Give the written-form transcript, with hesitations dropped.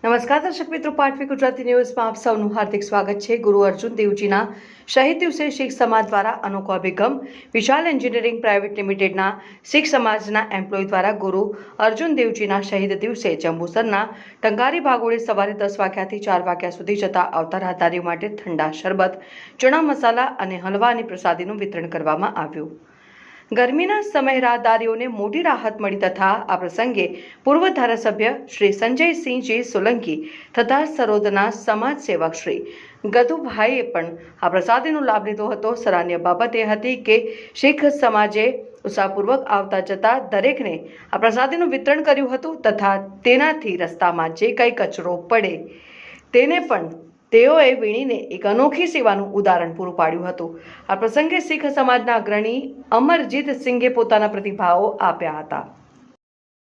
નમસ્કાર દર્શક મિત્રો, પાટવી ગુજરાતી ન્યૂઝમાં આપ સૌનું હાર્દિક સ્વાગત છે। ગુરુ અર્જુન દેવજીના શહીદ દિવસે શીખ સમાજ દ્વારા અનોખો અભિગમ। વિશાલ એન્જિનિયરિંગ પ્રાઇવેટ લિમિટેડના શીખ સમાજના એમ્પ્લોય દ્વારા ગુરુ અર્જુન દેવજીના શહીદ દિવસે જંબુસરના ટંકારી ભાગોળે સવારે 10 વાગ્યાથી 4 વાગ્યા સુધી જતા આવતા રાહદારીઓ માટે ઠંડા શરબત, ચણા મસાલા અને હલવા અને પ્રસાદીનું વિતરણ કરવામાં આવ્યું। ગરમીના સમયે રાહદારીઓને મોટી રાહત મળી તથા આ પ્રસંગે પૂર્વ ધારાસભ્ય શ્રી સંજયસિંહજી સોલંકી તથા સરોદના સમાજ સેવક શ્રી ગદુભાઈએ પણ આ પ્રસાદીનો લાભ લીધો હતો। સરાહનીય બાબત એ હતી કે શીખ સમાજે ઉત્સાહપૂર્વક આવતા જતા દરેકને આ પ્રસાદીનું વિતરણ કર્યું હતું તથા તેનાથી રસ્તામાં જે કંઈ કચરો પડે તેને પણ તેઓએ વીણીને એક અનોખી સેવાનું ઉદાહરણ પૂરું પાડ્યું હતું। આ પ્રસંગે શીખ સમાજના અગ્રણી અમરજીત સિંઘે પોતાના પ્રતિભાવો આપ્યા હતા।